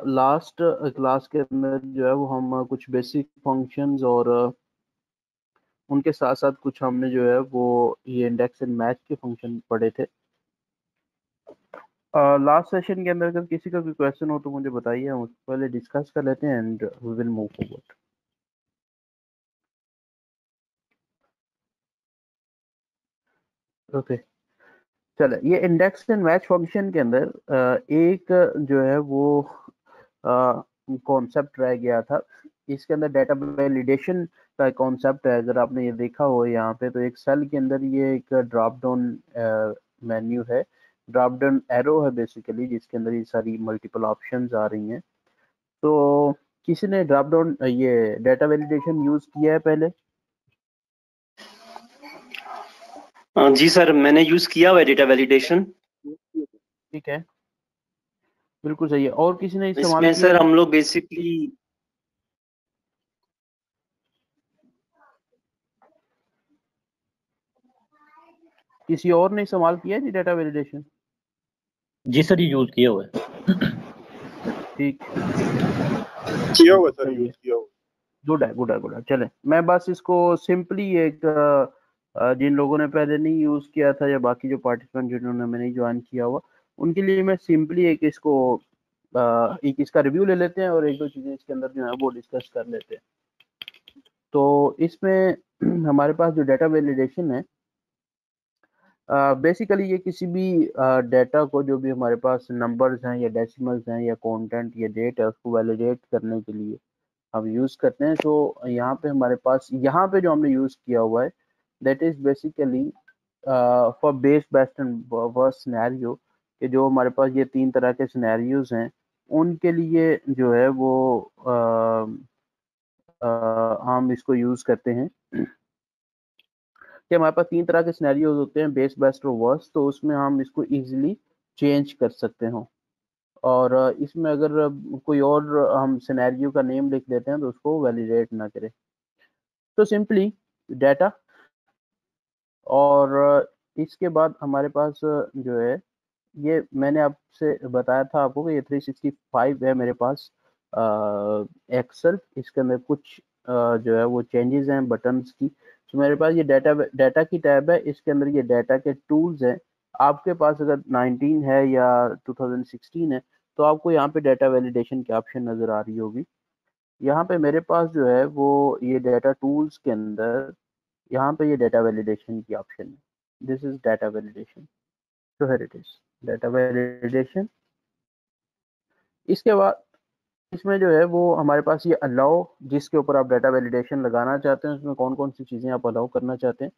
Last class के अंदर जो है वो हम कुछ बेसिक फंक्शंस और उनके साथ साथ कुछ हमने जो है वो ये इंडेक्स एंड मैच के फंक्शन पढ़े थे। लास्ट सेशन के अंदर अगर किसी का कोई क्वेश्चन हो तो मुझे बताइए, हम उसको पहले डिस्कस कर लेते हैं and we will move forward. Okay, चलो, ये इंडेक्स एंड मैच फंक्शन के अंदर एक जो है वो कॉन्सेप्ट रह गया था। इसके अंदर डाटा वैलिडेशन का कॉन्सेप्ट है। अगर आपने ये देखा हो यहाँ पे, तो एक सेल के अंदर ये एक ड्रॉप डाउन मेन्यू है, ड्रॉप डाउन एरो है बेसिकली, जिसके अंदर ये सारी मल्टीपल ऑप्शंस आ रही हैं। तो किसी ने ड्रॉप डाउन ये डाटा वैलिडेशन यूज किया है पहले? जी सर, मैंने यूज किया हुआ है डेटा वैलिडेशन। ठीक है, बिल्कुल सही है। और किसी ने इस्तेमाल इसमें किया सर है? हम लोग बेसिकली किसी और ने इस्तेमाल किया है जी डाटा वैलिडेशन? जी सर, ये यूज किया हुआ है। ठीक, किया हुआ सर, यूज किया हुआ। गुड है, गुड है, गुड है। चले, मैं बस इसको सिंपली एक जिन लोगों ने पहले नहीं यूज किया था या बाकी जो पार्टिसिपेंट जिन्होंने नहीं ज्वाइन किया हुआ, उनके लिए मैं सिंपली एक इसको एक इसका रिव्यू ले लेते हैं और एक दो चीजें इसके अंदर जो है वो डिस्कस कर लेते हैं। तो इसमें हमारे पास जो डाटा वैलिडेशन है, बेसिकली ये किसी भी डाटा को, जो भी हमारे पास नंबर्स हैं या डेसिमल्स हैं या कंटेंट या डेट है, उसको वैलिडेट करने के लिए हम यूज करते हैं। तो यहाँ पे हमारे पास, यहाँ पे जो हमने यूज किया हुआ है, that is basically for best and worst scenario, कि जो हमारे पास ये तीन तरह के सिनेरियोज हैं, उनके लिए जो है वो हम इसको यूज करते हैं। कि हमारे पास तीन तरह के सिनेरियोज होते हैं, बेस्ट और वर्स्ट, तो उसमें हम इसको इजीली चेंज कर सकते हो। और इसमें अगर कोई और हम सिनेरियो का नेम लिख देते हैं तो उसको वैलिडेट ना करें। तो सिंपली डाटा, और इसके बाद हमारे पास जो है, ये मैंने आपसे बताया था आपको कि ये 365 है मेरे पास एक्सेल। इसके अंदर कुछ जो है वो चेंजेस हैं बटन्स की। तो मेरे पास ये डाटा की टैब है, इसके अंदर ये डाटा के टूल्स हैं। आपके पास अगर 19 है या 2016 है तो आपको यहाँ पे डाटा वैलिडेशन की ऑप्शन नज़र आ रही होगी। यहाँ पे मेरे पास जो है वो ये डाटा टूल्स के अंदर यहाँ पे ये डाटा वैलिडेशन की ऑप्शन है। दिस इज डाटा वैलिडेशन, तो here it is data validation. इसके बाद इसमें जो है वो हमारे पास ये अलाउ, जिसके ऊपर आप डाटा वैलिडेशन लगाना चाहते हैं, उसमें कौन कौन सी चीज़ें आप अलाउ करना चाहते हैं।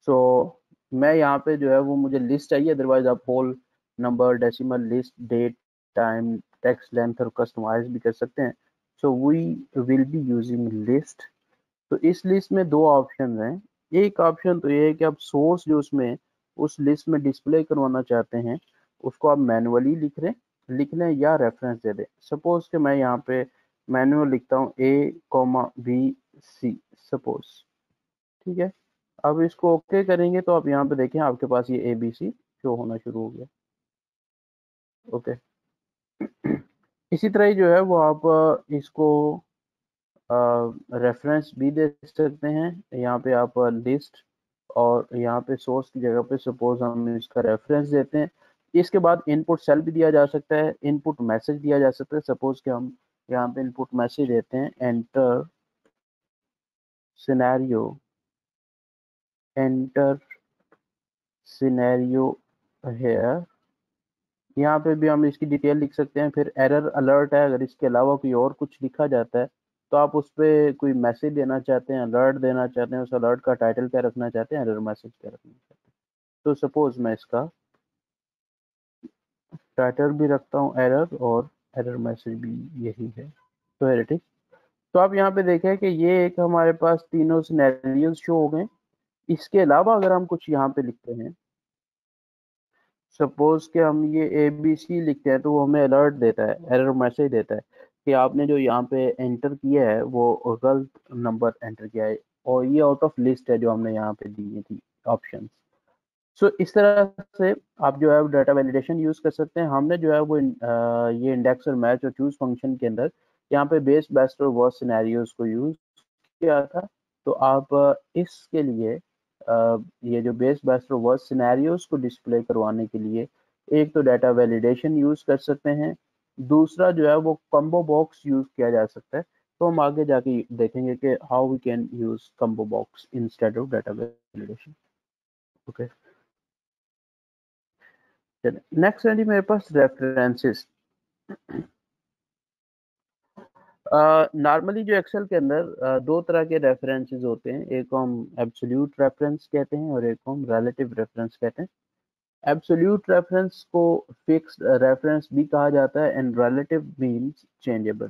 सो मैं यहाँ पे जो है वो मुझे लिस्ट चाहिए, अदरवाइज आप whole number, decimal, list, date, time, text length और कस्टमाइज भी कर सकते हैं। So we will be using list. तो इस लिस्ट में दो ऑप्शन हैं। एक ऑप्शन तो ये है कि आप सोर्स जो उसमें उस लिस्ट में डिस्प्ले करवाना चाहते हैं उसको आप मैनुअली लिख लें या रेफरेंस दे दें। सपोज कि मैं यहाँ पे मैनुअल लिखता हूँ A,B,C सपोज, ठीक है। अब इसको ओके करेंगे तो आप यहाँ पे देखें आपके पास ये ABC शो होना शुरू हो गया। ओके, इसी तरह ही जो है वो आप इसको रेफरेंस भी दे सकते हैं। यहाँ पे आप लिस्ट और यहाँ पे सोर्स की जगह पे सपोज हम इसका रेफरेंस देते हैं। इसके बाद इनपुट सेल भी दिया जा सकता है, इनपुट मैसेज दिया जा सकता है। सपोज कि हम यहाँ पे इनपुट मैसेज देते हैं एंटर सिनेरियो, एंटर सिनेरियो है। यहाँ पे भी हम इसकी डिटेल लिख सकते हैं। फिर एरर अलर्ट है, अगर इसके अलावा कोई और कुछ लिखा जाता है तो आप उस पर कोई मैसेज देना चाहते हैं, अलर्ट देना चाहते हैं, उस अलर्ट का टाइटल क्या रखना चाहते हैं, एरर मैसेज क्या रखना चाहते हैं। तो सपोज मैं इसका टाइटल भी रखता हूँ एरर, और एरर मैसेज भी यही है। तो है ठीक। तो आप यहाँ पे देखें कि ये एक हमारे पास तीनों सिनेरियोज शो हो गए। इसके अलावा अगर हम कुछ यहाँ पे लिखते हैं, सपोज कि हम ये ABC लिखते हैं, तो वो हमें अलर्ट देता है, एरर मैसेज देता है कि आपने जो यहाँ पे एंटर किया है वो गलत नंबर एंटर किया है, और ये आउट ऑफ लिस्ट है जो हमने यहाँ पे दी थी ऑप्शन। सो इस तरह से आप जो है डाटा वैलिडेशन यूज कर सकते हैं। हमने जो है वो ये इंडेक्स और मैच और चूज फंक्शन के अंदर यहाँ पे बेस्ट और वर्स्ट सिनेरियोज को यूज किया था। तो आप इसके लिए ये जो बेस्ट और वर्स्ट सिनेरियोज को डिस्प्ले करवाने के लिए एक तो डाटा वैलिडेशन यूज कर सकते हैं, दूसरा जो है वो कम्बो बॉक्स यूज किया जा सकता है। तो हम आगे जाके देखेंगे कि how we can use combo box instead of data validation. Okay, next है जी मेरे पास रेफरेंसेस। नॉर्मली जो एक्सेल के अंदर दो तरह के रेफरेंसेस होते हैं, एक को हम एब्सोल्यूट रेफरेंस कहते हैं और एक को हम रिलेटिव रेफरेंस कहते हैं। एब्सोल्यूट रेफरेंस को फिक्स्ड रेफरेंस भी कहा जाता है एंड रिलेटिव मींस चेंजेबल।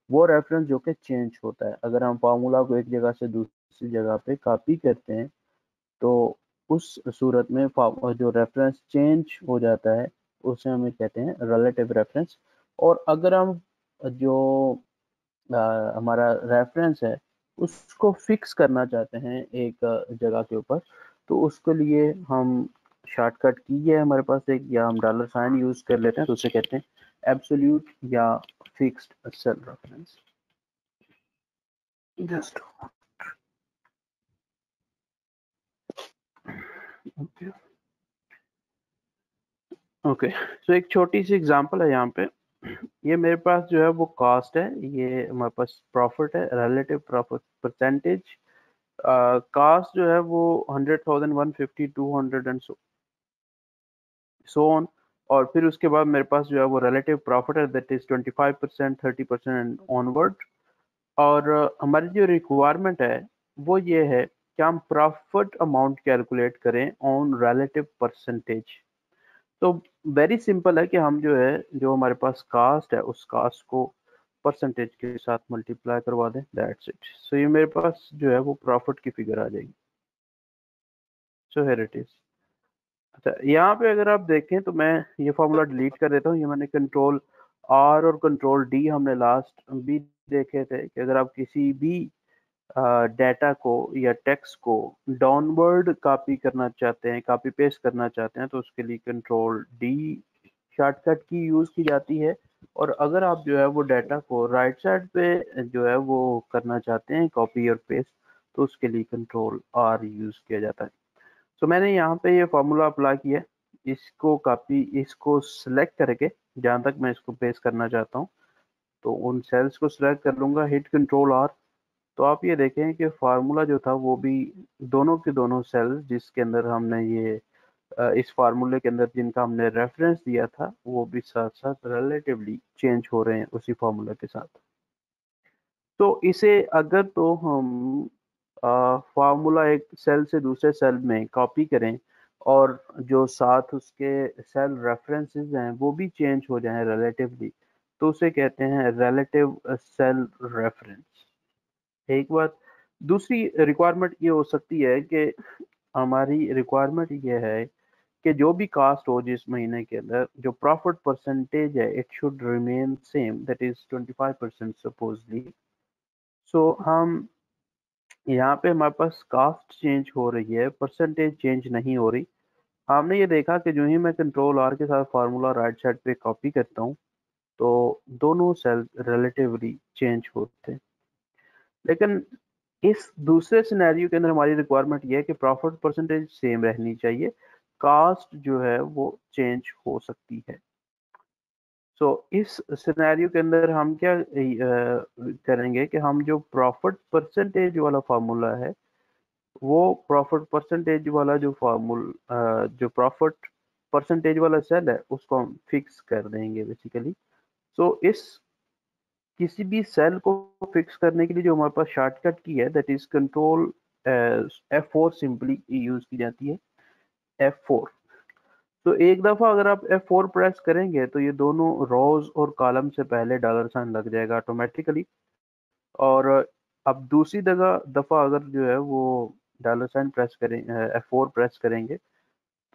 वो रेफरेंस जो कि चेंज होता है। अगर हम फार्मूला को एक जगह से दूसरी जगह पे कॉपी करते हैं तो उस सूरत में जो रेफरेंस चेंज हो जाता है उसे हमें कहते हैं रिलेटिव रेफरेंस। और अगर हम जो हमारा रेफरेंस है उसको फिक्स करना चाहते हैं एक जगह के ऊपर, तो उसके लिए हम शॉर्टकट की है हमारे पास एक, या हम डॉलर साइन यूज कर लेते हैं, तो उसे कहते हैं एब्सोल्यूट या fixed cell reference. Just okay okay, so एक छोटी सी एग्जांपल है यहाँ पे। ये मेरे पास जो है वो कास्ट है, ये हमारे पास प्रॉफिट है, रिलेटिव प्रॉफिट परसेंटेज। कास्ट जो है वो 100,000, 150, 200 एंड सो ऑन। और फिर उसके बाद मेरे पास जो है वो रिलेटिव प्रॉफिट है, दैट इज 25%, 30% एंड ऑनवर्ड। और हमारी जो रिक्वायरमेंट है वो ये है कि हम प्रॉफिट अमाउंट कैलकुलेट करें ऑन रिलेटिव परसेंटेज। तो वेरी सिंपल है कि हम जो है जो हमारे पास कास्ट है उस कास्ट को परसेंटेज के साथ मल्टीप्लाई करवा दें, दैट्स इट। सो ये मेरे पास जो है वो प्रॉफिट की फिगर आ जाएगी। So here it is. अच्छा, यहाँ पे अगर आप देखें तो मैं ये फॉर्मूला डिलीट कर देता हूँ। ये मैंने कंट्रोल आर और कंट्रोल डी हमने लास्ट भी देखे थे कि अगर आप किसी भी डाटा को या टेक्स्ट को डाउनवर्ड कॉपी करना चाहते हैं, कॉपी पेस्ट करना चाहते हैं, तो उसके लिए कंट्रोल डी शॉर्टकट की यूज की जाती है। और अगर आप जो है वो डाटा को राइट साइड पे जो है वो करना चाहते हैं कॉपी और पेस्ट, तो उसके लिए कंट्रोल आर यूज किया जाता है। तो मैंने यहाँ पे ये फॉर्मूला अप्लाई किया, इसको कॉपी, इसको सिलेक्ट करके जहाँ तक मैं इसको पेस्ट करना चाहता हूँ तो उन सेल्स को सिलेक्ट कर लूंगा, हिट कंट्रोल आर। तो आप ये देखें कि फार्मूला जो था वो भी दोनों के दोनों सेल्स जिसके अंदर हमने ये इस फार्मूले के अंदर जिनका हमने रेफरेंस दिया था वो भी साथ साथ रिलेटिवली चेंज हो रहे हैं उसी फार्मूला के साथ। तो इसे अगर तो हम फार्मूला एक सेल से दूसरे सेल में कॉपी करें और जो साथ उसके सेल रेफरेंसेस हैं वो भी चेंज हो जाएं रिलेटिवली, तो उसे कहते हैं रिलेटिव सेल रेफरेंस। एक बात, दूसरी रिक्वायरमेंट ये हो सकती है कि हमारी रिक्वायरमेंट ये है कि जो भी कास्ट हो जिस महीने के अंदर, जो प्रॉफिट परसेंटेज है it should remain same, that is 25% supposedly. So हम यहाँ पे हमारे पास कास्ट चेंज हो रही है, परसेंटेज चेंज नहीं हो रही। हमने ये देखा कि जो ही मैं कंट्रोल आर के साथ फार्मूला राइट साइड पे कॉपी करता हूँ तो दोनों सेल रिलेटिवली चेंज होते हैं। लेकिन इस दूसरे सिनेरियो के अंदर हमारी रिक्वायरमेंट ये है कि प्रॉफिट परसेंटेज सेम रहनी चाहिए, कास्ट जो है वो चेंज हो सकती है। सो इस सिनेरियो के अंदर हम क्या करेंगे कि हम जो प्रॉफिट परसेंटेज वाला फार्मूला है वो प्रॉफिट परसेंटेज वाला जो प्रॉफिट परसेंटेज वाला सेल है उसको हम फिक्स कर देंगे बेसिकली। सो इस किसी भी सेल को फिक्स करने के लिए जो हमारे पास शॉर्टकट की है that is control F4 simply use की जाती है, F4। तो एक दफा अगर आप F4 प्रेस करेंगे तो ये दोनों रोज और कॉलम से पहले डॉलर साइन लग जाएगा ऑटोमेटिकली। और अब दूसरी दफा अगर जो है वो डॉलर साइन प्रेस करें, F4 प्रेस करेंगे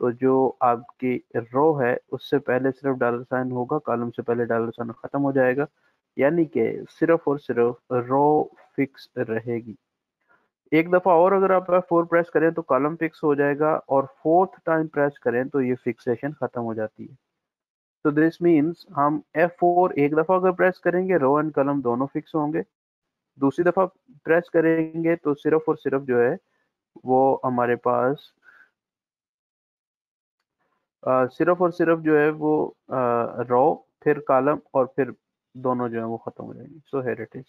तो जो आपकी रो है उससे पहले सिर्फ डॉलर साइन होगा, कॉलम से पहले डॉलर साइन खत्म हो जाएगा, यानी कि सिर्फ और सिर्फ रो फिक्स रहेगी। एक दफा और अगर आप F4 प्रेस करें तो कॉलम फिक्स हो जाएगा, और 4th टाइम प्रेस करें तो ये फिक्सेशन खत्म हो जाती है। तो दिस मीन्स हम F4 एक दफा अगर प्रेस करेंगे रो एंड कॉलम दोनों फिक्स होंगे, दूसरी दफा प्रेस करेंगे तो सिर्फ और सिर्फ जो है वो हमारे पास सिर्फ और सिर्फ जो है वो रो फिर कॉलम और फिर दोनों जो है वो खत्म हो जाएंगे। So here it is.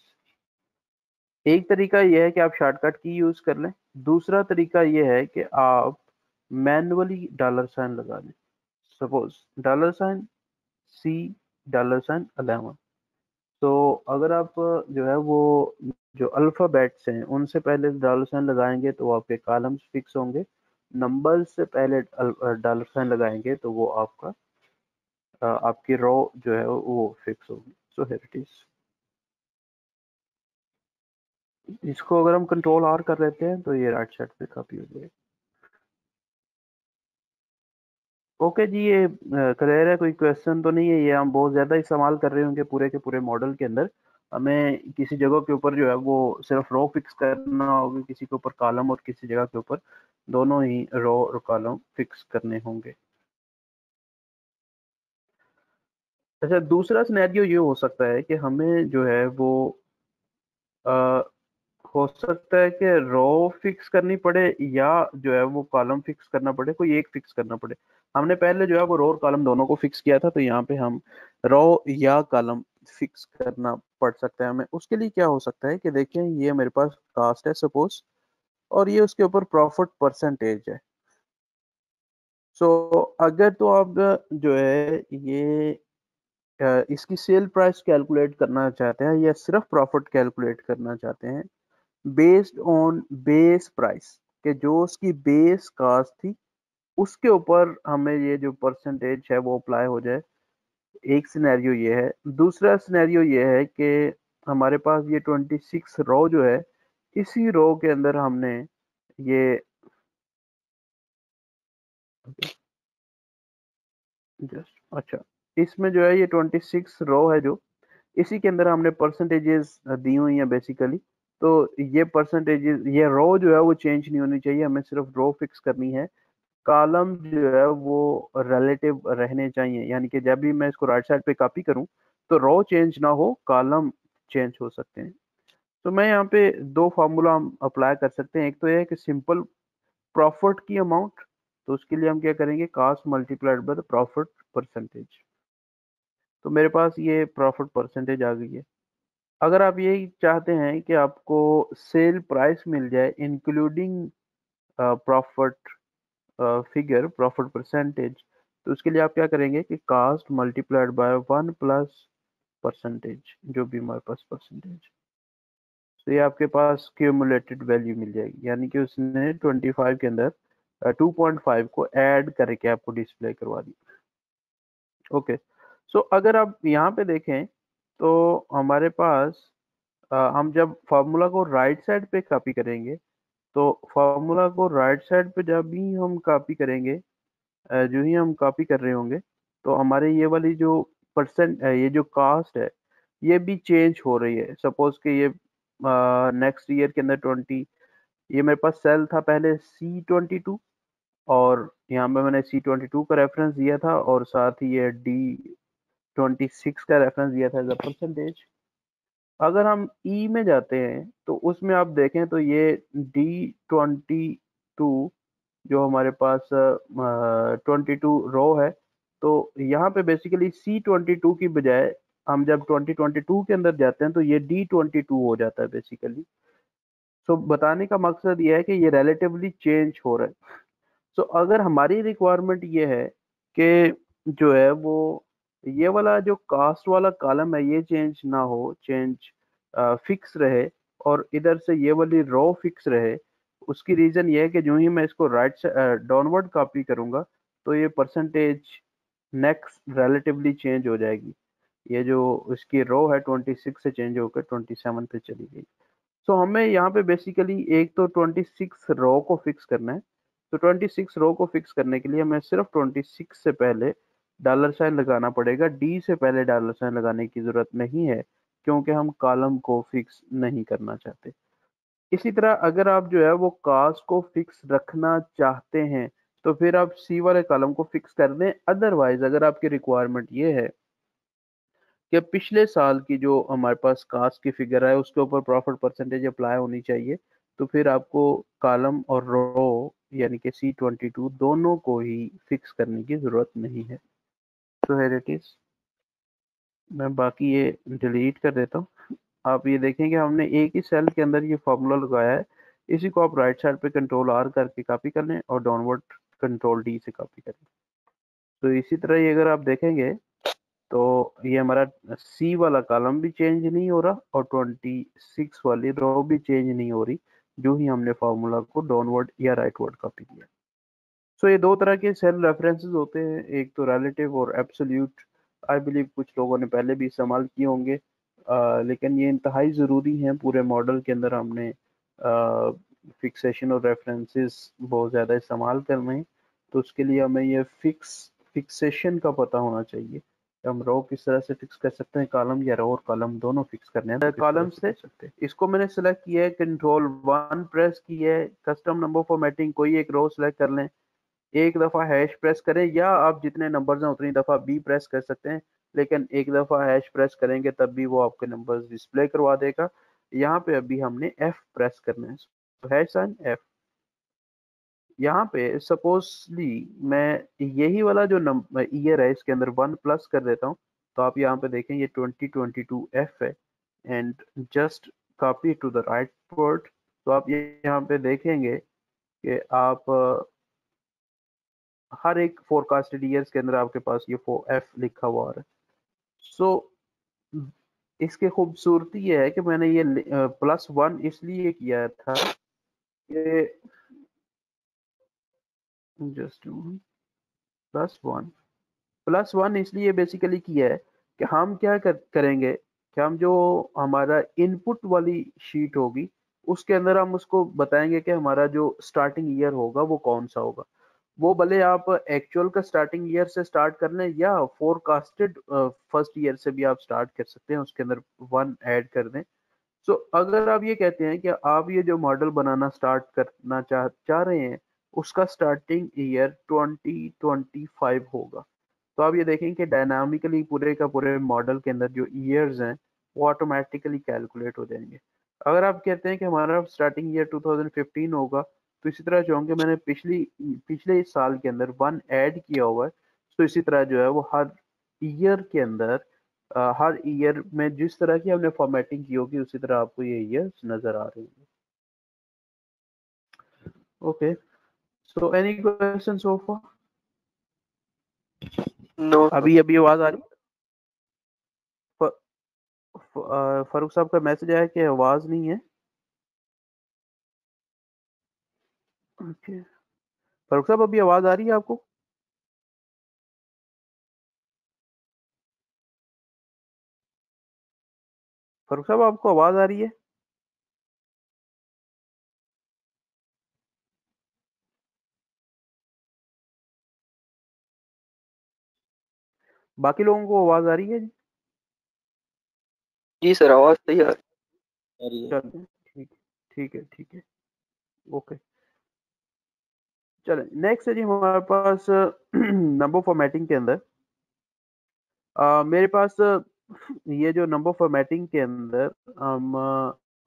एक तरीका ये है कि आप शॉर्टकट की यूज कर लें, दूसरा तरीका ये है कि आप मैनुअली डॉलर साइन लगा दें। Suppose $C$11। तो अगर आप जो है वो जो अल्फ़ाबेट्स हैं उनसे पहले डॉलर साइन लगाएंगे तो आपके कॉलम्स फिक्स होंगे, नंबर्स से पहले डॉलर साइन लगाएंगे तो वो आपका आपकी रो जो है वो फिक्स होगी। So here it is. इसको अगर हम कंट्रोल आर कर लेते हैं तो ये राइट साइड पे कॉपी हो जाएगी। ओके जी, ये क्लियर है, कोई क्वेश्चन तो नहीं है? ये हम बहुत ज़्यादा इस्तेमाल कर रहे होंगे पूरे के पूरे मॉडल के अंदर। हमें किसी जगह के ऊपर जो है वो सिर्फ रो फिक्स करना होगा, किसी के ऊपर कॉलम, और किसी जगह के ऊपर दोनों ही रो और कॉलम फिक्स करने होंगे। अच्छा, दूसरा सिनेरियो ये हो सकता है कि हमें जो है वो आ, हो सकता है कि रो फिक्स करनी पड़े या जो है वो कॉलम फिक्स करना पड़े, कोई एक फिक्स करना पड़े। हमने पहले जो है वो रो और कॉलम दोनों को फिक्स किया था, तो यहाँ पे हम रो या कॉलम फिक्स करना पड़ सकता है हमें। उसके लिए क्या हो सकता है कि देखें, ये मेरे पास कास्ट है सपोज, और ये उसके ऊपर प्रॉफिट परसेंटेज है। सो अगर तो आप जो है ये इसकी सेल प्राइस कैलकुलेट करना चाहते हैं या सिर्फ प्रॉफिट कैलकुलेट करना चाहते हैं बेस्ड ऑन बेस प्राइस, कि जो उसकी बेस कास्ट थी उसके ऊपर हमें ये जो परसेंटेज है वो अप्लाई हो जाए, एक सिनेरियो ये है। दूसरा सिनेरियो ये है कि हमारे पास ये 26 रो जो है, इसी रो के अंदर हमने ये जस्ट अच्छा, इसमें जो है ये 26 रो है, जो इसी के अंदर हमने परसेंटेजेस दी हुई हैं बेसिकली। तो ये परसेंटेजेस, ये रो जो है वो चेंज नहीं होनी चाहिए, हमें सिर्फ रो फिक्स करनी है। कॉलम जो है वो रिलेटिव रहने चाहिए, यानी कि जब भी मैं इसको राइट साइड पे कॉपी करूं तो रो चेंज ना हो, कॉलम चेंज हो सकते हैं। तो मैं यहाँ पे दो फार्मूला हम अप्लाई कर सकते हैं। एक तो यह है कि सिंपल प्रॉफिट की अमाउंट, तो उसके लिए हम क्या करेंगे, cost multiplied by the profit percentage. तो मेरे पास ये प्रॉफिट परसेंटेज आ गई है। अगर आप यही चाहते हैं कि आपको सेल प्राइस मिल जाए including profit figure, profit percentage, तो उसके लिए आप क्या करेंगे कि cost multiplied by 1 plus percentage, जो भी हमारे पास परसेंटेज, तो ये आपके पास क्यूमुलेटेड वैल्यू मिल जाएगी, यानी कि उसने 25 के अंदर 2.5 को ऐड करके आपको डिस्प्ले करवा दी। ओके, सो अगर आप यहाँ पे देखें तो हमारे पास हम जब फार्मूला को राइट साइड पे कॉपी करेंगे, तो फार्मूला को राइट साइड पे जब भी हम कॉपी करेंगे, जो ही हम कॉपी कर रहे होंगे, तो हमारे ये वाली जो ये जो कास्ट है ये भी चेंज हो रही है। सपोज कि ये नेक्स्ट ईयर के अंदर 20, ये मेरे पास सेल था पहले C22, और यहाँ पे मैंने C22 का रेफरेंस दिया था, और साथ ही ये D26 का रेफरेंस दिया था एज अ परसेंटेज। अगर हम ई में जाते हैं तो उसमें आप देखें तो ये D22 जो हमारे पास 22 रो है, तो यहाँ पे बेसिकली C22 की बजाय हम जब 2022 के अंदर जाते हैं तो ये D22 हो जाता है बेसिकली। सो बताने का मकसद ये है कि ये रिलेटिवली चेंज हो रहा है। सो अगर हमारी रिक्वायरमेंट ये है कि जो है वो ये वाला जो कास्ट वाला कॉलम है ये चेंज ना हो, चेंज फिक्स रहे, और इधर से ये वाली रो फिक्स रहे, उसकी रीजन ये है कि जो ही मैं इसको राइट से डाउनवर्ड कॉपी करूंगा तो ये परसेंटेज नेक्स्ट रिलेटिवली चेंज हो जाएगी। ये जो इसकी रो है 26 से चेंज होकर 27 पे चली गई। सो हमें यहाँ पे बेसिकली एक तो 26 रो को फिक्स करना है। तो 26 रो को फिक्स करने के लिए हमें सिर्फ 26 से पहले डॉलर साइन लगाना पड़ेगा, डी से पहले डॉलर साइन लगाने की जरूरत नहीं है, क्योंकि हम कॉलम को फिक्स नहीं करना चाहते। इसी तरह अगर आप जो है वो कास्ट को फिक्स रखना चाहते हैं तो फिर आप सी वाले कॉलम को फिक्स कर दें। अदरवाइज अगर आपकी रिक्वायरमेंट ये है कि पिछले साल की जो हमारे पास कास्ट की फिगर है उसके ऊपर प्रॉफिट परसेंटेज अप्लाई होनी चाहिए, तो फिर आपको कॉलम और रो यानी कि C22 दोनों को ही फिक्स करने की जरूरत नहीं है। So here it is. मैं बाकी ये डिलीट कर देता हूँ। आप ये देखें कि हमने एक ही सेल के अंदर ये फॉर्मूला लगाया है। इसी को आप राइट साइड पे कंट्रोल R करके कॉपी कर लें और डाउनवर्ड कंट्रोल D से कॉपी कर लें। तो इसी तरह ये अगर आप देखेंगे तो ये हमारा C वाला कॉलम भी चेंज नहीं हो रहा और 26 वाली रो भी चेंज नहीं हो रही जो ही हमने फार्मूला को डाउनवर्ड या राइटवर्ड कॉपी किया। सो ये दो तरह के सेल रेफरेंसेस होते हैं, एक तो रिलेटिव और एब्सोल्यूट। आई बिलीव कुछ लोगों ने पहले भी इस्तेमाल किए होंगे, लेकिन ये इंतहाई ज़रूरी हैं पूरे मॉडल के अंदर। हमने फिक्सेशन और रेफरेंसेस बहुत ज़्यादा इस्तेमाल करने हैं, तो उसके लिए हमें ये फिक्सेशन का पता होना चाहिए। हम रो किस तरह से फिक्स कर सकते हैं, कॉलम या रो और कॉलम दोनों फिक्स करने हैं। कॉलम से सकते हैं, इसको मैंने सेलेक्ट किया है, कंट्रोल 1 प्रेस किया है, कस्टम नंबर फॉर्मेटिंग कोई एक रो सेलेक्ट कर लें, एक दफ़ा हैश प्रेस करें या आप जितने नंबर्स हैं उतनी दफ़ा बी प्रेस कर सकते हैं, लेकिन एक दफ़ा हैश प्रेस करेंगे तब भी वो आपके नंबर्स डिस्प्ले करवा देगा। यहाँ पे अभी हमने एफ प्रेस करना है, तो हैश साइन एफ। यहाँ पे सपोजली मैं यही वाला जो नंबर ईयर है इसके अंदर 1 प्लस कर देता हूँ, तो आप यहाँ पे देखें ये 2022 एफ है and just copy to the right port. तो आप ये यहाँ पे देखेंगे कि आप हर एक फोरकास्टेड ईयर्स के अंदर आपके पास ये एफ लिखा हुआ है। सो इसकी खूबसूरती ये है कि मैंने ये +1 इसलिए किया था कि जस्ट +1 इसलिए बेसिकली किया है कि हम क्या करेंगे कि हम जो हमारा इनपुट वाली शीट होगी उसके अंदर हम उसको बताएंगे कि हमारा जो स्टार्टिंग ईयर होगा वो कौन सा होगा। वो भले आप एक्चुअल का स्टार्टिंग ईयर से स्टार्ट कर लें या फोरकास्टेड फर्स्ट ईयर से भी आप स्टार्ट कर सकते हैं, उसके अंदर 1 ऐड कर दें। सो अगर आप ये कहते हैं कि आप ये जो मॉडल बनाना स्टार्ट करना चाह रहे हैं उसका स्टार्टिंग ईयर 2025 होगा, तो आप ये देखें कि डायनामिकली पूरे का पूरे मॉडल के अंदर जो ईयर्स हैं वो ऑटोमेटिकली कैलकुलेट हो जाएंगे। अगर आप कहते हैं कि हमारा स्टार्टिंग ईयर 2015 होगा, तो इसी तरह जो होंगे मैंने पिछले इस साल के अंदर 1 ऐड किया हुआ है, तो इसी तरह जो है वो हर ईयर के अंदर हर ईयर में जिस तरह की हमने फॉर्मेटिंग की होगी उसी तरह आपको ये ईयर्स नजर आ रहे हैं। Okay, so any question so far? No अभी आवाज आ रही है? फारूक साहब का मैसेज आया कि आवाज नहीं है। ओके, फारूक साहब अभी आवाज आ रही है आपको? फारूक साहब आपको आवाज आ रही है? बाकी लोगों को आवाज आ रही है जी? जी सर, आवाज सही आ रही है। चलिए ठीक है ओके। चलें नेक्स्ट है जी हमारे पास नंबर फॉर्मेटिंग के अंदर मेरे पास ये जो नंबर फॉर्मेटिंग के अंदर हम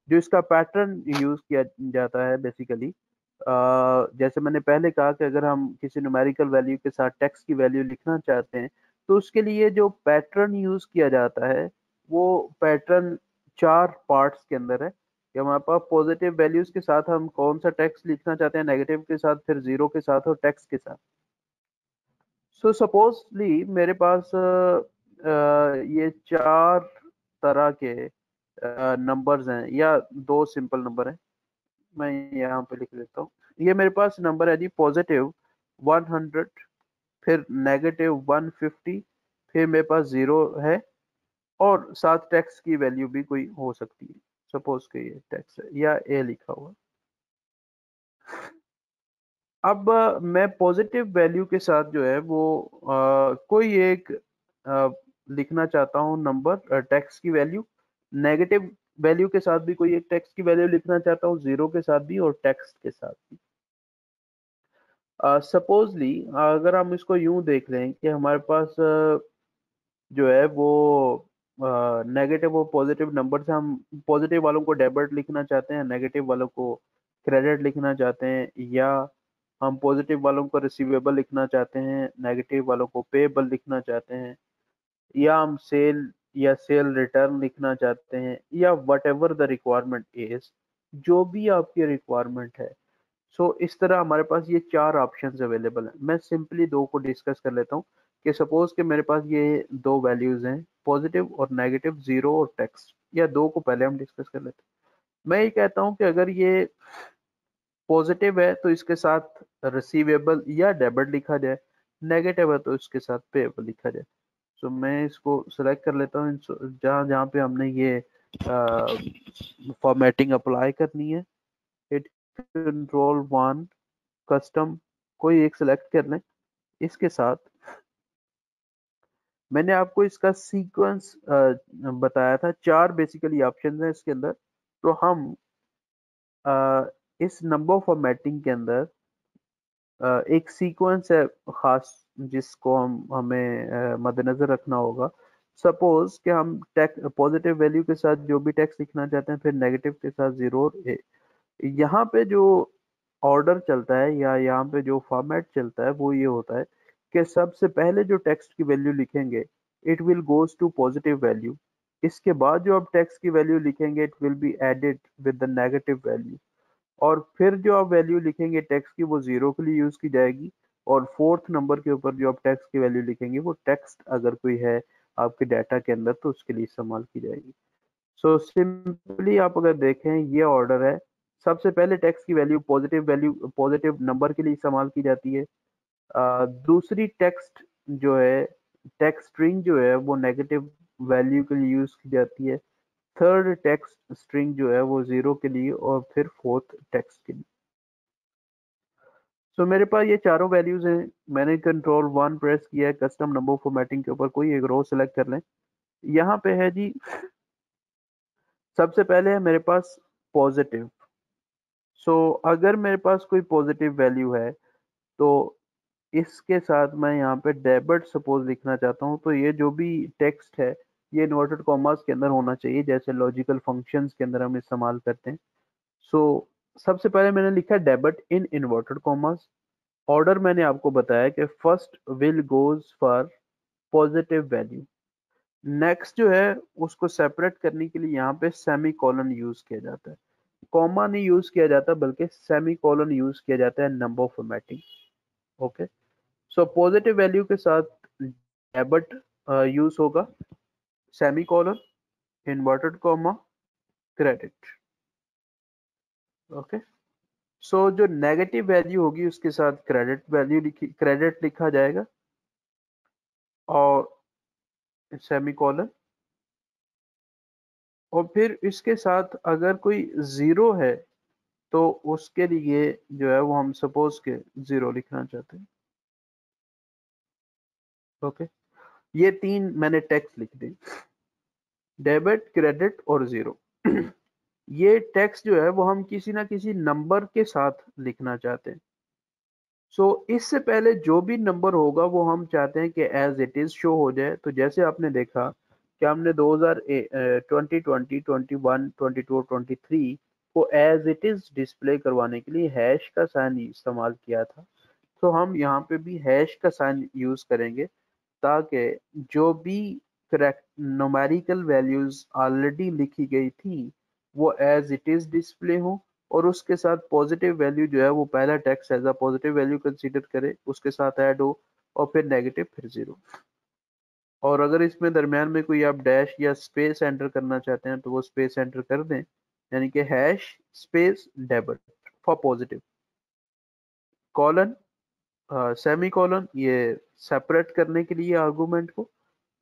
जो इसका पैटर्न यूज किया जाता है बेसिकली, जैसे मैंने पहले कहा कि अगर हम किसी न्यूमेरिकल वैल्यू के साथ टेक्स्ट की वैल्यू लिखना चाहते हैं तो उसके लिए जो पैटर्न यूज किया जाता है वो पैटर्न 4 पार्ट्स के अंदर है कि हमारे पास पॉजिटिव वैल्यूज के साथ हम कौन सा टेक्स्ट लिखना चाहते हैं, नेगेटिव के साथ, फिर जीरो के साथ और टेक्स्ट के साथ। सो सपोजली मेरे पास ये 4 तरह के नंबर्स हैं या 2 सिंपल नंबर हैं, मैं यहाँ पे लिख लेता हूँ। ये मेरे पास नंबर है जी पॉजिटिव 100, फिर नेगेटिव 150, फिर मेरे पास 0 है और साथ टेक्स्ट की वैल्यू भी कोई हो सकती है। सपोज के ये टेक्स्ट है या ए लिखा हुआ। अब मैं पॉजिटिव वैल्यू के साथ जो है वो कोई एक लिखना चाहता हूँ नंबर टेक्स्ट की वैल्यू। नेगेटिव वैल्यू के साथ भी कोई एक टेक्स्ट की वैल्यू लिखना चाहता हूँ, 0 के साथ भी और टेक्स्ट के साथ भी। सपोजली अगर हम इसको यूं देख लें कि हमारे पास जो है वो नेगेटिव और पॉजिटिव नंबर से हम पॉजिटिव वालों को डेबिट लिखना चाहते हैं, नेगेटिव वालों को क्रेडिट लिखना चाहते हैं, या हम पॉजिटिव वालों को रिसीवेबल लिखना चाहते हैं, नेगेटिव वालों को पेएबल लिखना चाहते हैं, या हम सेल या सेल रिटर्न लिखना चाहते हैं, या what ever the requirement is, जो भी आपकी रिक्वायरमेंट है। सो इस तरह हमारे पास ये 4 ऑप्शंस अवेलेबल हैं। मैं सिंपली 2 को डिस्कस कर लेता हूँ कि सपोज कि मेरे पास ये 2 वैल्यूज हैं, पॉजिटिव और नेगेटिव, 0 और टेक्स्ट, या 2 को पहले हम डिस्कस कर लेते हैं। मैं ये कहता हूँ कि अगर ये पॉजिटिव है तो इसके साथ रिसीवेबल या डेबिट लिखा जाए, नेगेटिव है तो इसके साथ पेएबल लिखा जाए। सो मैं इसको सेलेक्ट कर लेता हूँ जहाँ जहाँ पे हमने ये फॉर्मेटिंग अप्लाई करनी है। हिट कंट्रोल 1 कस्टम, कोई एक सेलेक्ट कर लें। इसके साथ मैंने आपको इसका सीक्वेंस बताया था, 4 बेसिकली ऑप्शन हैं इसके अंदर। तो हम इस नंबर फॉर्मेटिंग के अंदर एक सीक्वेंस है खास जिसको हमें मद्देनजर रखना होगा। सपोज कि हम पॉजिटिव वैल्यू के साथ जो भी टेक्स्ट लिखना चाहते हैं, फिर नेगेटिव के साथ 0 और ए। यहाँ पे जो ऑर्डर चलता है या यहाँ पे जो फॉर्मेट चलता है वो ये होता है कि सबसे पहले जो टेक्स्ट की वैल्यू लिखेंगे it will goes to positive value. इसके बाद जो आप टेक्स्ट की वैल्यू लिखेंगे it will be added with the negative value, और फिर जो आप वैल्यू लिखेंगे टेक्स्ट की वो 0 के लिए यूज की जाएगी, और 4th नंबर के ऊपर जो आप टेक्स्ट की वैल्यू लिखेंगे वो टेक्स्ट अगर कोई है आपके डाटा के अंदर तो उसके लिए इस्तेमाल की जाएगी। सो सिंपली आप अगर देखें ये ऑर्डर है, सबसे पहले टेक्स्ट की वैल्यू पॉजिटिव नंबर के लिए इस्तेमाल की जाती है। दूसरी टेक्स्ट जो है टेक्स्ट स्ट्रिंग जो है वो नेगेटिव वैल्यू के लिए यूज की जाती है। थर्ड टेक्स्ट स्ट्रिंग जो है वो 0 के लिए, और फिर 4th टेक्स्ट के लिए। सो मेरे पास ये चारों वैल्यूज हैं। मैंने कंट्रोल 1 प्रेस किया है, कस्टम नंबर फॉर्मेटिंग के ऊपर कोई एक रो सेलेक्ट कर लें। यहाँ पे है जी, सबसे पहले है मेरे पास पॉजिटिव। सो अगर मेरे पास कोई पॉजिटिव वैल्यू है तो इसके साथ मैं यहाँ पे डेबिट सपोज लिखना चाहता हूँ, तो ये जो भी टेक्स्ट है ये इन्वर्टेड कॉमास के अंदर होना चाहिए, जैसे लॉजिकल फंक्शंस के अंदर हम इस्तेमाल करते हैं। सो सबसे पहले मैंने लिखा debit in inverted commas. Order मैंने आपको बताया कि first will goes for positive value. Next जो है उसको सेपरेट करने के लिए यहाँ पे सेमी कॉलन यूज किया जाता है, कॉमा नहीं यूज किया जाता बल्कि सेमी कॉलन यूज किया जाता है number formatting. Okay, so positive value के साथ डेबिट यूज होगा, semicolon, inverted comma, credit. Okay, so जो नेगेटिव वैल्यू होगी उसके साथ क्रेडिट लिखा जाएगा, और सेमी कॉलन, और फिर इसके साथ अगर कोई 0 है तो उसके लिए जो है वो हम सपोज के 0 लिखना चाहते हैं। ओके, ये 3 मैंने टेक्स्ट लिख दी, डेबिट, क्रेडिट और 0। ये टेक्स्ट जो है वो हम किसी ना किसी नंबर के साथ लिखना चाहते हैं। सो इससे पहले जो भी नंबर होगा वो हम चाहते हैं कि एज इट इज शो हो जाए। तो जैसे आपने देखा कि हमने 2020, 21, 22, 23 को एज इट इज डिस्प्ले करवाने के लिए हैश का साइन इस्तेमाल किया था। तो हम यहाँ पे भी हैश का साइन यूज करेंगे ताकि जो भी करेक्ट न्यूमेरिकल वैल्यूज ऑलरेडी लिखी गई थी वो एज इट इज डिस्प्ले हो, और उसके साथ पॉजिटिव वैल्यू जो है वो पहला text as a positive value consider करे, उसके साथ ऐड हो, और फिर नेगेटिव, फिर 0। और अगर इसमें दरमियान में कोई आप डैश या स्पेस एंटर करना चाहते हैं तो वो स्पेस एंटर कर दें, यानी कि hash space debit for positive, colon, semi colon, ये सेपरेट करने के लिए आर्गुमेंट को।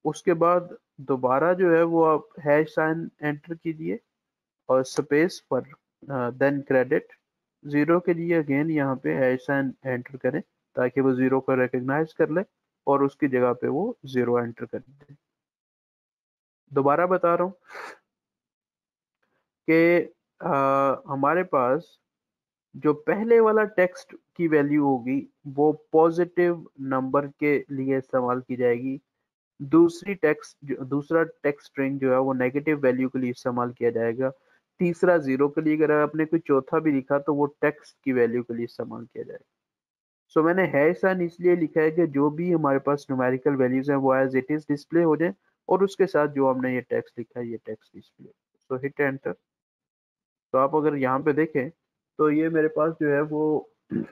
उसके बाद दोबारा जो है वो आप हैश साइन एंटर कीजिए और स्पेस पर देन क्रेडिट, 0 के लिए अगेन यहाँ पे हैश साइन एंटर करें ताकि वो 0 को रिकग्नाइज कर ले और उसकी जगह पे वो 0 एंटर कर दे। दोबारा बता रहा हूँ, कि हमारे पास जो पहले वाला टेक्स्ट की वैल्यू होगी वो पॉजिटिव नंबर के लिए इस्तेमाल की जाएगी, दूसरा टेक्स्ट स्ट्रिंग जो है वो नेगेटिव वैल्यू के लिए इस्तेमाल किया जाएगा, तीसरा जीरो के लिए, अगर आपने कोई चौथा भी लिखा तो वो टेक्स्ट की वैल्यू के लिए इस्तेमाल किया जाएगा। सो मैंने है साइन इसलिए लिखा है कि जो भी हमारे पास न्यूमेरिकल वैल्यूज हैं वो एज इट इज डिस्प्ले हो जाए और उसके साथ जो हमने ये टेक्स्ट लिखा है ये टेक्स्ट डिस्प्ले। सो हिट एंटर। तो आप अगर यहाँ पे देखें तो ये मेरे पास जो है वो 100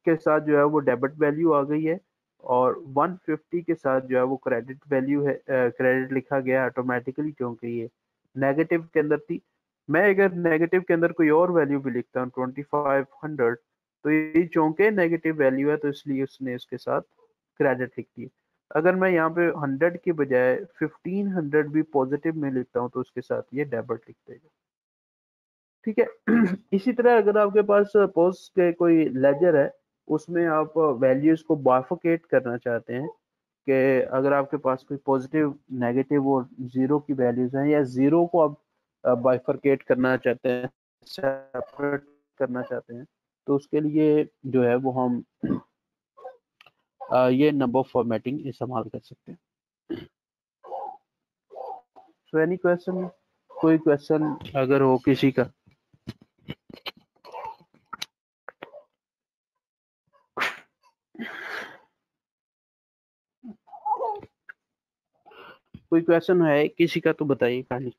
के साथ जो है वो डेबिट वैल्यू आ गई है और 150 के साथ जो है वो क्रेडिट वैल्यू है, क्रेडिट लिखा गया ऑटोमेटिकली क्योंकि ये नेगेटिव के अंदर थी। मैं अगर नेगेटिव के अंदर कोई और वैल्यू भी लिखता हूँ 2500, तो ये चूंकि नेगेटिव वैल्यू है तो इसलिए उसने इसके साथ क्रेडिट लिख दी। अगर मैं यहाँ पे 100 की बजाय 1500 भी पॉजिटिव में लिखता हूँ तो उसके साथ ये डेबिट लिख देगा। ठीक है। इसी तरह अगर आपके पास पोस्ट के कोई लेजर है उसमें आप वैल्यूज को बाइफरकेट करना चाहते हैं कि अगर आपके पास कोई पॉजिटिव नेगेटिव और जीरो की वैल्यूज हैं या जीरो को आप बाइफरकेट करना चाहते हैं, सेपरेट करना चाहते हैं, तो उसके लिए जो है वो हम ये नंबर फॉर्मेटिंग इस्तेमाल कर सकते हैं। सो एनी क्वेश्चन, कोई क्वेश्चन अगर हो किसी का? कोई क्वेश्चन है किसी का तो बताइए खाली।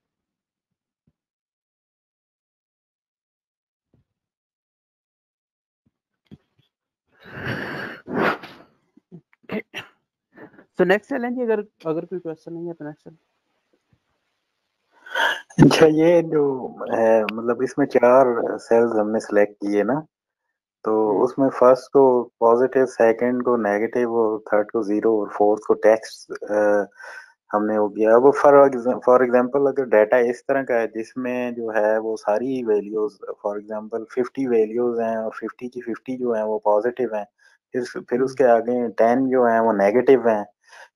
तो नेक्स्ट चैलेंज, अगर कोई क्वेश्चन नहीं है तो नेक्स्ट। अच्छा, ये जो है मतलब इसमें 4 सेल्स हमने सेलेक्ट किए ना, तो उसमें फर्स्ट को पॉजिटिव, सेकंड को नेगेटिव और थर्ड को जीरो और फोर्थ को टेक्स्ट हमने हो गया। अब फॉर एग्जांपल अगर डाटा इस तरह का है जिसमें जो है वो सारी वैल्यूज, फॉर एग्जांपल 50 वैल्यूज हैं और 50 की 50 जो हैं वो पॉजिटिव हैं, फिर उसके आगे 10 जो हैं वो नेगेटिव हैं,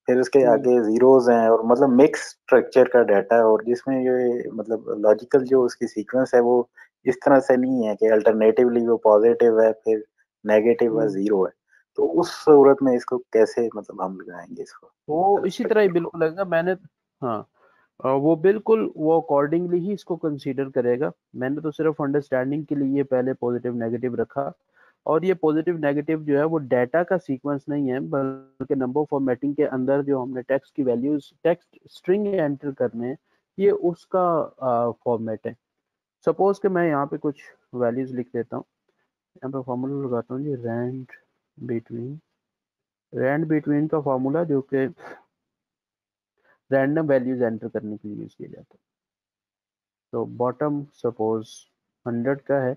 फिर उसके आगे जीरोज हैं, और मतलब मिक्स स्ट्रक्चर का डाटा है, और जिसमें ये मतलब लॉजिकल जो उसकी सीक्वेंस है वो इस तरह से नहीं है कि अल्टरनेटिवली वो पॉजिटिव है फिर नेगेटिव है जीरो है। तो उस सूरत में इसको कैसे मतलब हम लगाएंगे इसको? वो इसी तरह ही बिल्कुल लगेगा। मैंने हाँ वो बिल्कुल वो अकॉर्डिंगली ही इसको कंसीडर करेगा। मैंने तो सिर्फ अंडरस्टैंडिंग के लिए पहले पॉजिटिव नेगेटिव रखा, और ये पॉजिटिव नेगेटिव जो है वो डाटा का सीक्वेंस नहीं है बल्कि नंबर फॉर्मेटिंग के अंदर जो हमने टेक्स्ट की वैल्यूज, टेक्स्ट स्ट्रिंग एंटर करने हैं, ये उसका फॉर्मेट है। सपोज कि मैं यहाँ पे कुछ वैल्यूज लिख देता हूँ, यहाँ पे फॉर्मूला लगाता हूँ जी, रैंड बिटवीन का फॉर्मूला जो कि रैंडम वैल्यूज एंटर करने के लिए यूज किया जाता है। तो बॉटम सपोज 100 का है,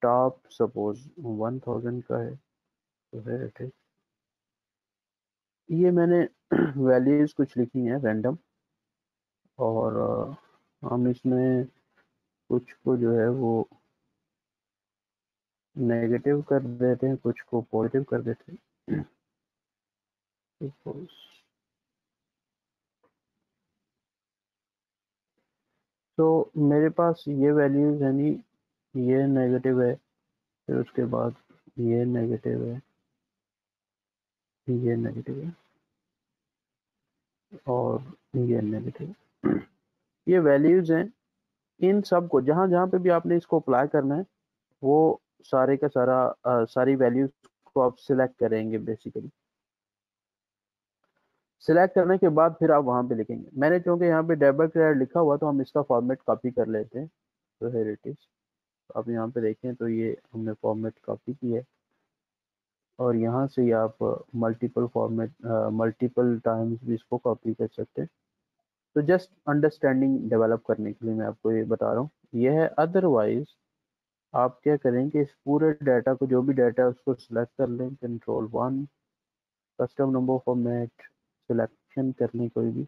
टॉप सपोज 1000 का है, तो है ठीक। ये मैंने वैल्यूज कुछ लिखी हैं रैंडम, और हम इसमें कुछ को जो है वो नेगेटिव कर देते हैं, कुछ को पॉजिटिव कर देते हैं। तो मेरे पास ये वैल्यूज यानी ये नेगेटिव है, फिर उसके बाद ये नेगेटिव है, ये नेगेटिव है और ये नेगेटिव है। ये वैल्यूज हैं, इन सब को जहां जहां पे भी आपने इसको अप्लाई करना है वो सारे का सारा सारी वैल्यूज को आप सिलेक्ट करेंगे। बेसिकली सिलेक्ट करने के बाद फिर आप वहां पे लिखेंगे। मैंने क्योंकि यहाँ पे डेबिट क्रेडिट लिखा हुआ तो हम इसका फॉर्मेट कॉपी कर लेते हैं। तो हियर इट इज, आप यहाँ पे देखें तो ये हमने फॉर्मेट कॉपी किया है, और यहाँ से ही आप मल्टीपल टाइम्स भी इसको कॉपी कर सकते हैं। तो जस्ट अंडरस्टैंडिंग डेवलप करने के लिए मैं आपको ये बता रहा हूँ, ये है। अदरवाइज आप क्या करें कि इस पूरे डाटा को, जो भी डाटा है उसको सिलेक्ट कर लें, Ctrl+1, custom number format selection कर लें कोई भी,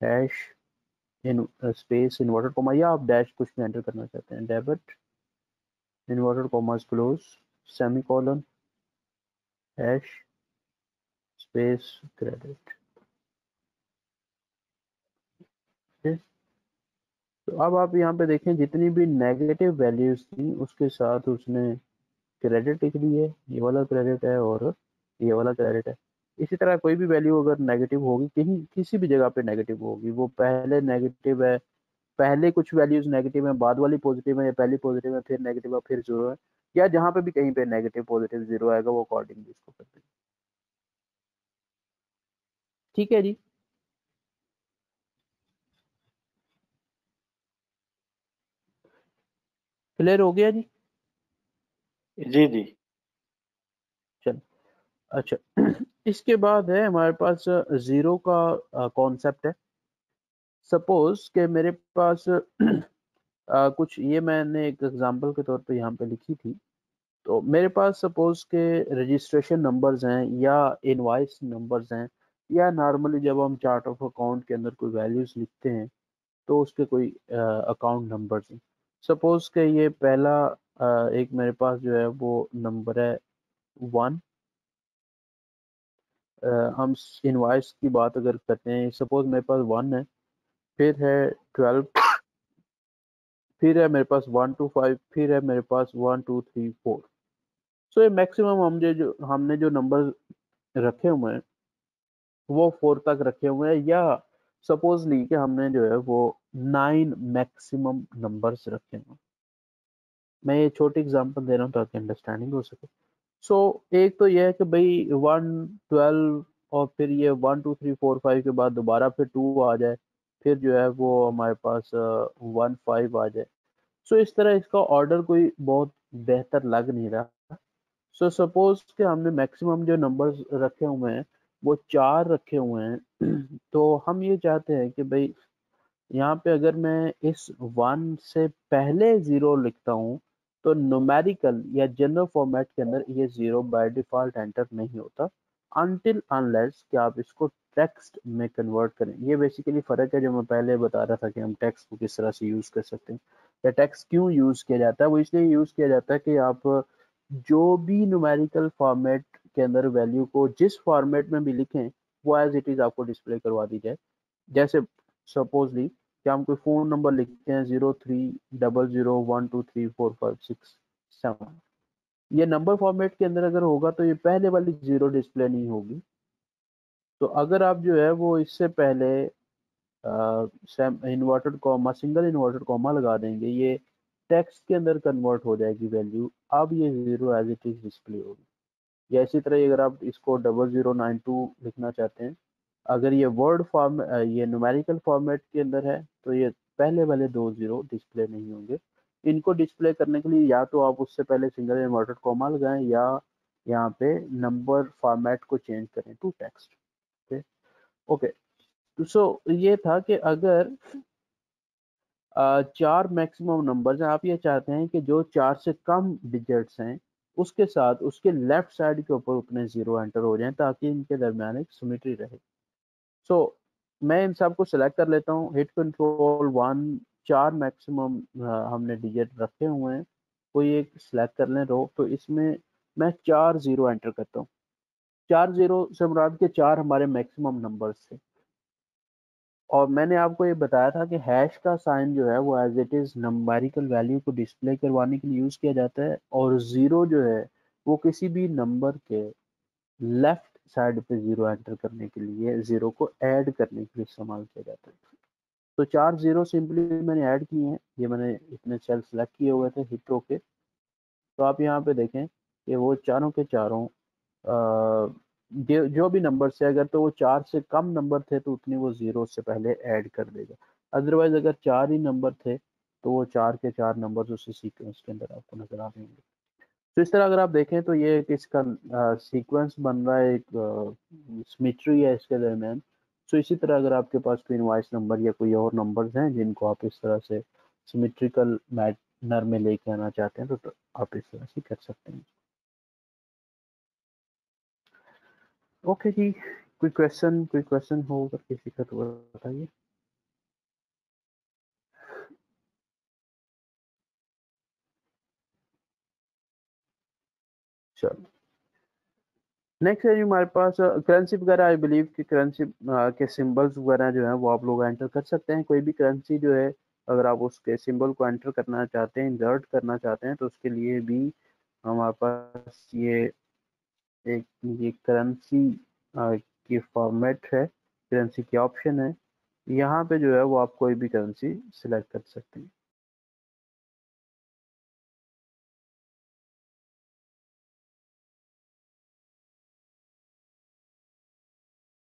hash in space inverted comma, या आप डैश कुछ भी एंटर करना चाहते हैं, debit inverted commas close semicolon hash space credit. तो अब आप यहाँ पे देखें जितनी भी नेगेटिव वैल्यूज थी उसके साथ उसने क्रेडिट लिख दी है, ये वाला क्रेडिट है और ये वाला क्रेडिट है। इसी तरह कोई भी वैल्यू अगर नेगेटिव होगी, कहीं किसी भी जगह पे नेगेटिव होगी, वो पहले नेगेटिव है, पहले कुछ वैल्यूज नेगेटिव है, बाद वाली पॉजिटिव है, या पहली पॉजिटिव है फिर नेगेटिव है फिर जीरो है, या जहां पे भी कहीं पे नेगेटिव पॉजिटिव जीरो आएगा वो अकॉर्डिंगली इसको कर देंगे। ठीक है जी। क्लियर हो गया जी? जी जी। चलो अच्छा इसके बाद है हमारे पास जीरो का कॉन्सेप्ट है। सपोज के मेरे पास कुछ ये मैंने एक एग्जांपल के तौर पे यहाँ पे लिखी थी। तो मेरे पास सपोज के रजिस्ट्रेशन नंबर्स हैं या इनवॉइस नंबर्स हैं, या नॉर्मली जब हम चार्ट ऑफ अकाउंट के अंदर कोई वैल्यूज लिखते हैं तो उसके कोई अकाउंट नंबर्स हैं। सपोज के ये पहला एक मेरे पास जो है वो नंबर है 1। हम इनवॉइस की बात अगर करते हैं, सपोज मेरे पास 1 है, फिर है 12, फिर है मेरे पास 1 to 5, फिर है मेरे पास 1 2 3 4। सो ये मैक्सिमम हमने जो नंबर रखे हुए हैं वो 4 तक रखे हुए हैं, या सपोज ली कि हमने जो है वो 9 मैक्सिमम नंबर्स रखे हुए हैं। मैं ये छोटी एग्जांपल दे रहा हूँ ताकि अंडरस्टैंडिंग हो सके। सो एक तो ये है कि भाई 1 12 और फिर ये 1 2 3 4 5 के बाद दोबारा फिर 2 आ जाए, फिर जो है वो हमारे पास 1 5 आ जाए। सो इस तरह इसका ऑर्डर कोई बहुत बेहतर लग नहीं रहा। सो सपोज कि हमने मैक्सिमम जो नंबर्स रखे हुए हैं वो 4 रखे हुए हैं तो हम ये चाहते हैं कि भाई यहाँ पे अगर मैं इस 1 से पहले 0 लिखता हूँ तो न्यूमेरिकल या जनरल फॉर्मेट के अंदर ये 0 बाय डिफॉल्ट एंटर नहीं होता अनटिल अनलेस कि आप इसको टेक्स्ट में कन्वर्ट करें। ये बेसिकली फ़र्क है जो मैं पहले बता रहा था कि हम टेक्स्ट को किस तरह से यूज़ कर सकते हैं, या टेक्स्ट क्यों यूज़ किया जाता है। वो इसलिए यूज़ किया जाता है कि आप जो भी न्यूमेरिकल फॉर्मेट के अंदर वैल्यू को जिस फॉर्मेट में भी लिखें वो एज इट इज़ आपको डिस्प्ले करवा दी जाए। जैसे सपोजली कि हम कोई फ़ोन नंबर लिखते हैं 0300123456 7, ये नंबर फॉर्मेट के अंदर अगर होगा तो ये पहले वाली 0 डिस्प्ले नहीं होगी। तो अगर आप जो है वो इससे पहले inverted comma single inverted comma लगा देंगे, ये टेक्स्ट के अंदर कन्वर्ट हो जाएगी वैल्यू, अब ये 0 एज इट इज़ डिस्प्ले होगी। या इसी तरह अगर आप इसको 0092 लिखना चाहते हैं, अगर ये वर्ड फॉर्म ये न्यूमेरिकल फॉर्मेट के अंदर है तो ये पहले वाले 2 0 डिस्प्ले नहीं होंगे। इनको डिस्प्ले करने के लिए या तो आप उससे पहले सिंगल इन्वर्टेड कॉमा लगाएं या यहाँ पे नंबर फॉर्मेट को चेंज करें टू टेक्स्ट। ओके तो सो ये था कि अगर 4 मैक्सिमम नंबर्स हैं, आप ये चाहते हैं कि जो 4 से कम डिजिट्स हैं उसके साथ उसके लेफ्ट साइड के ऊपर उतने 0 एंटर हो जाएं ताकि इनके दरमियान एक सिमेट्री रहे। सो मैं इन सब को सिलेक्ट कर लेता हूँ, हिट कंट्रोल 1, 4 मैक्सिमम हमने डिजिट रखे हुए हैं, कोई एक सिलेक्ट कर लें रो। तो इसमें मैं 4 0 एंटर करता हूँ। 4 0 से मुराद के 4 हमारे मैक्सिमम नंबर्स थे। और मैंने आपको ये बताया था कि हैश का साइन जो है वो as it is numerical value को डिस्प्ले करवाने के लिए यूज़ किया जाता है, और ज़ीरो जो है वो किसी भी नंबर के लेफ्ट साइड पे 0 एंटर करने के लिए, 0 को ऐड करने के लिए इस्तेमाल किया जाता है। तो 4 0 सिंपली मैंने ऐड किए हैं, ये मैंने इतने सेल सेलेक्ट किए हुए थे हिट होके। तो आप यहाँ पे देखें कि वो चारों के चारों जो भी नंबर से अगर तो वो 4 से कम नंबर थे तो उतनी वो 0 से पहले ऐड कर देगा। अदरवाइज अगर 4 ही नंबर थे तो वो 4 के 4 नंबर उसी सीक्वेंस के अंदर आपको नजर आ जाएंगे। तो इस तरह अगर आप देखें तो ये इसका सीक्वेंस बन रहा है, एक सिमेट्री है इसके दरमियान। सो इसी तरह अगर आपके पास कोई इनवॉइस नंबर या कोई और नंबर्स हैं जिनको आप इस तरह से सिमेट्रिकल मैनर में लेके आना चाहते हैं तो आप इस तरह से कर सकते हैं। ओके जी, कोई क्वेश्चन हो अगर किसी का तो बताइए। चलो नेक्स्ट है जी हमारे पास करेंसी वगैरह। आई बिलीव कि करेंसी के सिंबल्स वगैरह जो है वो आप लोग एंटर कर सकते हैं। कोई भी करेंसी जो है अगर आप उसके सिंबल को एंटर करना चाहते हैं, इंसर्ट करना चाहते हैं, तो उसके लिए भी हमारे पास ये करेंसी की फॉर्मेट है, करेंसी की ऑप्शन है। यहाँ पे जो है वो आप कोई भी करेंसी सिलेक्ट कर सकते हैं।